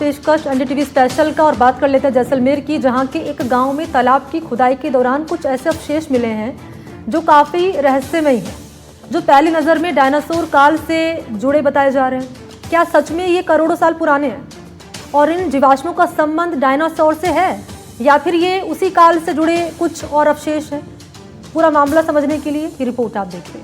पेशकश NDTV special का और बात कर लेते हैं जैसलमेर की, जहां के एक गांव में तालाब की खुदाई के दौरान कुछ ऐसे अवशेष मिले हैं जो काफी रहस्यमयी हैं, जो पहली नजर में डायनासोर काल से जुड़े बताए जा रहे हैं। क्या सच में ये करोड़ों साल पुराने हैं और इन जीवाश्मों का संबंध डायनासोर से है या फिर ये उसी काल से जुड़े कुछ और अवशेष हैं? पूरा मामला समझने के लिए ये रिपोर्ट आप देखिए।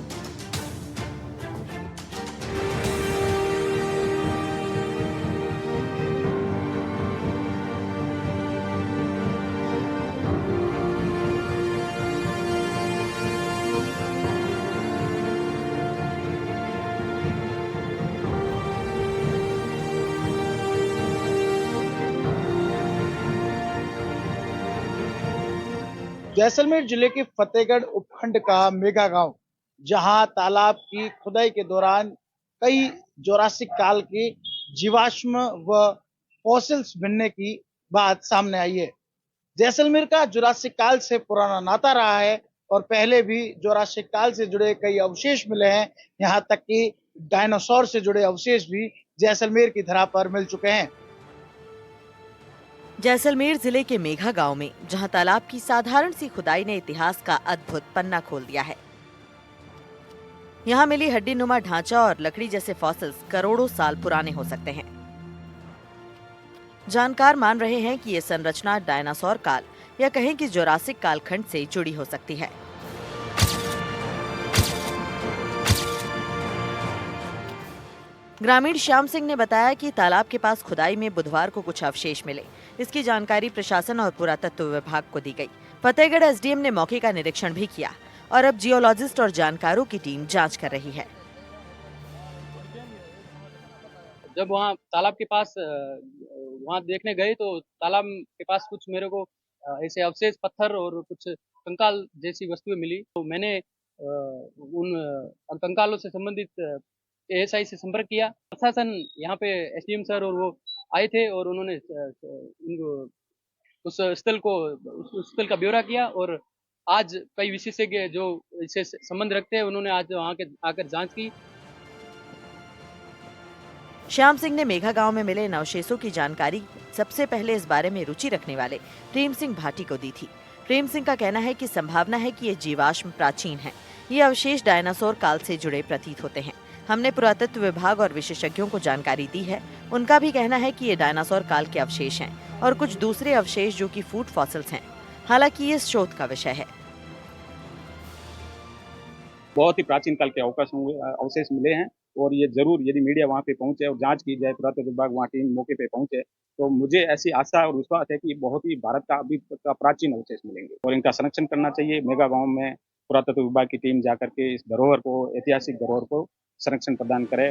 जैसलमेर जिले के फतेहगढ़ उपखंड का मेगा गांव, जहां तालाब की खुदाई के दौरान कई जोरासिक काल के जीवाश्म व फॉसिल्स मिलने की बात सामने आई है। जैसलमेर का जुरासिक काल से पुराना नाता रहा है और पहले भी जुरासिक काल से जुड़े कई अवशेष मिले हैं। यहाँ तक कि डायनासोर से जुड़े अवशेष भी जैसलमेर की धरा पर मिल चुके हैं। जैसलमेर जिले के मेघा गांव में, जहां तालाब की साधारण सी खुदाई ने इतिहास का अद्भुत पन्ना खोल दिया है। यहां मिली हड्डी नुमा ढांचा और लकड़ी जैसे फॉसिल्स करोड़ों साल पुराने हो सकते हैं। जानकार मान रहे हैं कि ये संरचना डायनासोर काल या कहें कि जोरासिक कालखंड से जुड़ी हो सकती है। ग्रामीण श्याम सिंह ने बताया कि तालाब के पास खुदाई में बुधवार को कुछ अवशेष मिले। इसकी जानकारी प्रशासन और पुरातत्व विभाग को दी गई। फतेहगढ़ एसडीएम ने मौके का निरीक्षण भी किया और अब जियोलॉजिस्ट और जानकारों की टीम जांच कर रही है। जब वहाँ तालाब के पास वहाँ देखने गए तो तालाब के पास कुछ मेरे को ऐसे अवशेष पत्थर और कुछ कंकाल जैसी वस्तुएं मिली। तो मैंने उन कंकालों से संबंधित एएसआई से संपर्क किया। प्रशासन यहाँ पे एसडीएम सर और वो आए थे और उन्होंने इनको उस स्थल का ब्यौरा किया और आज कई विशेषज्ञ जो इससे संबंध रखते हैं उन्होंने आज वहाँ के आकर जांच की। श्याम सिंह ने मेघा गांव में मिले इन अवशेषों की जानकारी सबसे पहले इस बारे में रुचि रखने वाले प्रेम सिंह भाटी को दी थी। प्रेम सिंह का कहना है कि संभावना है कि ये जीवाश्म प्राचीन है। ये अवशेष डायनासोर काल से जुड़े प्रतीत होते हैं। हमने पुरातत्व विभाग और विशेषज्ञों को जानकारी दी है। उनका भी कहना है कि ये डायनासोर काल के अवशेष हैं और कुछ दूसरे अवशेष जो कि फूड फॉसिल्स हैं। हालांकि ये शोध का विषय है। बहुत ही प्राचीन काल के अवशेष मिले हैं और ये जरूर यदि मीडिया वहाँ पे पहुंचे और जांच की जाए, पुरातत्व विभाग वहाँ टीम मौके पे पहुंचे, तो मुझे ऐसी आशा और विश्वास है कि बहुत ही भारत का अभी तक का प्राचीन अवशेष मिलेंगे और इनका संरक्षण करना चाहिए। मेगा गांव में पुरातत्व विभाग की टीम जाकर के इस धरोहर को, ऐतिहासिक धरोहर को संरक्षण प्रदान करे।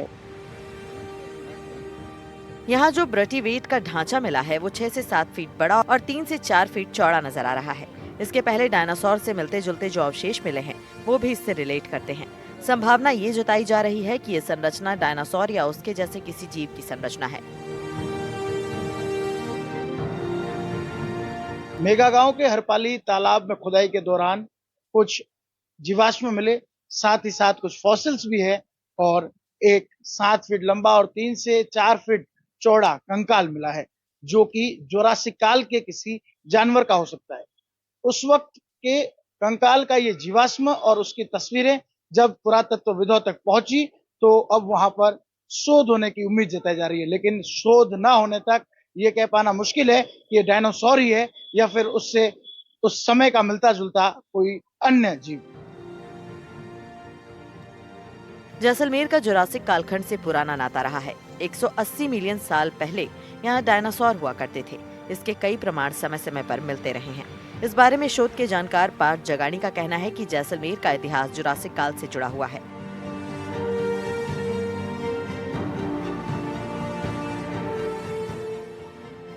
यहाँ जो ब्रटीवेट का ढांचा मिला है वो 6 से 7 फीट बड़ा और 3 से 4 फीट चौड़ा नजर आ रहा है। इसके पहले डायनासोर से मिलते जुलते जो अवशेष मिले हैं वो भी इससे रिलेट करते हैं। संभावना ये जताई जा रही है कि ये संरचना डायनासोर या उसके जैसे किसी जीव की संरचना है। मेगा गांव के हरपाली तालाब में खुदाई के दौरान कुछ जीवाश्म मिले, साथ ही साथ कुछ फॉसिल्स भी है और एक 7 फीट लंबा और 3 से 4 फीट चौड़ा कंकाल मिला है, जो कि जुरासिक काल के किसी जानवर का हो सकता है। उस वक्त के कंकाल का ये जीवाश्म और उसकी तस्वीरें जब पुरातत्वविदों तक पहुंची तो अब वहां पर शोध होने की उम्मीद जताई जा रही है, लेकिन शोध न होने तक ये कह पाना मुश्किल है कि ये डायनासोर ही है या फिर उससे उस समय का मिलता जुलता कोई अन्य जीव। जैसलमेर का जुरासिक कालखंड से पुराना नाता रहा है। 180 मिलियन साल पहले यहाँ डायनासोर हुआ करते थे। इसके कई प्रमाण समय समय पर मिलते रहे हैं। इस बारे में शोध के जानकार पार्थ जगानी का कहना है कि जैसलमेर का इतिहास जुरासिक काल से जुड़ा हुआ है।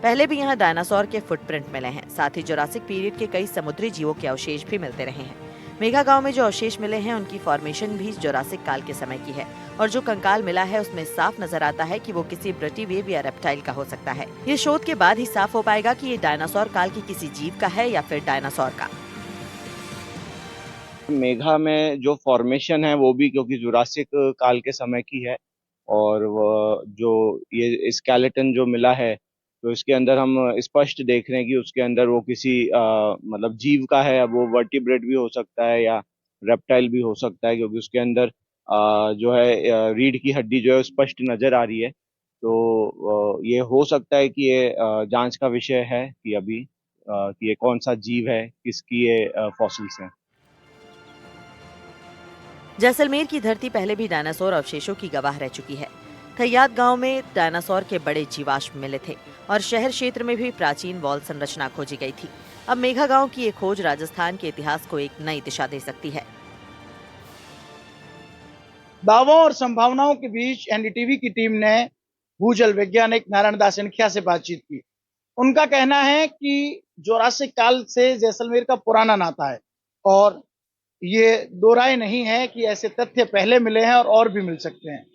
पहले भी यहाँ डायनासोर के फुटप्रिंट मिले हैं। साथ ही जुरासिक पीरियड के कई समुद्री जीवों के अवशेष भी मिलते रहे हैं। मेघा गांव में जो अवशेष मिले हैं उनकी फॉर्मेशन भी जुरासिक काल के समय की है और जो कंकाल मिला है उसमें साफ नजर आता है कि वो किसी ब्रटीवेव या रेप्टाइल का हो सकता है। ये शोध के बाद ही साफ हो पाएगा कि ये डायनासोर काल की किसी जीव का है या फिर डायनासोर का। मेघा में जो फॉर्मेशन है वो भी क्योंकि जुरासिक काल के समय की है और वो जो ये स्केलेटन जो मिला है तो इसके अंदर हम स्पष्ट देख रहे हैं कि उसके अंदर वो किसी मतलब जीव का है। अब वो वर्टिब्रेट भी हो सकता है या रेप्टाइल भी हो सकता है, क्योंकि उसके अंदर जो है रीढ़ की हड्डी जो है स्पष्ट नजर आ रही है। तो ये हो सकता है कि ये जांच का विषय है कि अभी कि ये कौन सा जीव है, किसकी ये फॉसिल्स हैं। जैसलमेर की धरती पहले भी डायनासोर अवशेषों की गवाह रह चुकी है। थैयाद गांव में डायनासोर के बड़े जीवाश्म मिले थे और शहर क्षेत्र में भी प्राचीन वॉल संरचना खोजी गई थी। अब मेघा गांव की ये खोज राजस्थान के इतिहास को एक नई दिशा दे सकती है। दावों और संभावनाओं के बीच एनडीटीवी की टीम ने भूजल वैज्ञानिक नारायण दास सिंधिया से बातचीत की। उनका कहना है कि जोरासिक काल से जैसलमेर का पुराना नाता है और ये दो राय नहीं है कि ऐसे तथ्य पहले मिले हैं और भी मिल सकते हैं।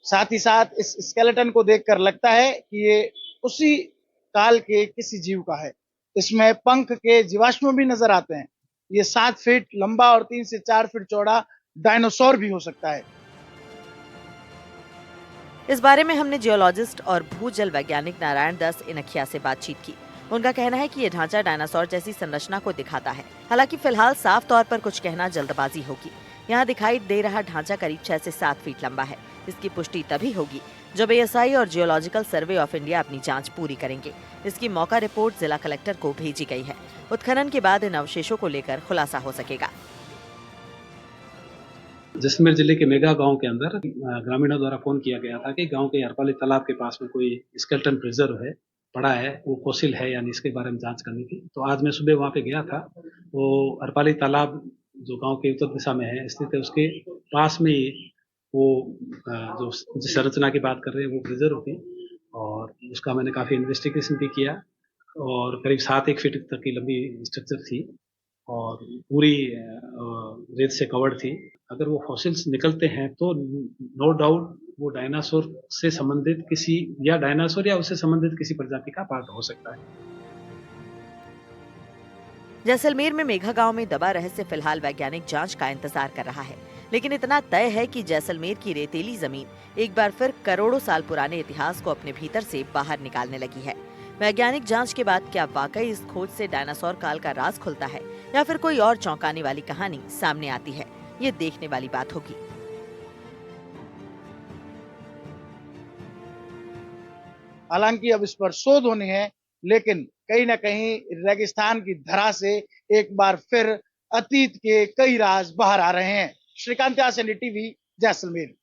साथ ही साथ इस स्केलेटन को देखकर लगता है कि ये उसी काल के किसी जीव का है। इसमें पंख के जीवाश्म भी नजर आते हैं। ये 7 फीट लंबा और 3 से 4 फीट चौड़ा डायनासोर भी हो सकता है। इस बारे में हमने जियोलॉजिस्ट और भूजल वैज्ञानिक नारायण दास इनखिया से बातचीत की। उनका कहना है कि ये ढांचा डायनासोर जैसी संरचना को दिखाता है। हालांकि फिलहाल साफ तौर पर कुछ कहना जल्दबाजी होगी। यहाँ दिखाई दे रहा ढांचा करीब 6 से 7 फीट लंबा है। इसकी पुष्टि तभी होगी जब एएसआई और जियोलॉजिकल सर्वे ऑफ इंडिया अपनी जांच पूरी करेंगे। इसकी मौका रिपोर्ट जिला कलेक्टर को भेजी गई है। उत्खनन के बाद इन अवशेषों को लेकर खुलासा हो सकेगा। जैसलमेर जिले के मेघा गांव के अंदर ग्रामीणों द्वारा फोन किया गया था कि गांव के हरपाली तालाब के पास में कोई स्केलेटन प्रिजर्व है पड़ा है, वो फॉसिल है यानी इसके बारे में जांच करनी थी। तो आज मैं सुबह वहां पे गया था। वो हरपाली तालाब जो गांव के उत्तर दिशा में है स्थित है, उसके पास में ही वो जो जिस संरचना की बात कर रहे हैं वो प्रिजर्व थी और उसका मैंने काफी इन्वेस्टिगेशन भी किया और करीब 7-1 फीट तक की लंबी स्ट्रक्चर थी और पूरी रेत से कवर्ड थी। अगर वो फॉसिल्स निकलते हैं तो नो डाउट वो डायनासोर से संबंधित किसी या डायनासोर या उससे संबंधित किसी प्रजाति का पार्ट हो सकता है। जैसलमेर में मेघा गांव में दबा रहस्य फिलहाल वैज्ञानिक जांच का इंतजार कर रहा है, लेकिन इतना तय है कि जैसलमेर की रेतीली जमीन एक बार फिर करोड़ों साल पुराने इतिहास को अपने भीतर से बाहर निकालने लगी है। वैज्ञानिक जांच के बाद क्या वाकई इस खोज से डायनासोर काल का राज खुलता है या फिर कोई और चौंकाने वाली कहानी सामने आती है, ये देखने वाली बात होगी। हालांकि अब इस पर शोध होनी है, लेकिन कहीं ना कहीं रेगिस्तान की धरा से एक बार फिर अतीत के कई राज बाहर आ रहे हैं। श्रीकांत एनडीटीवी जैसलमेर।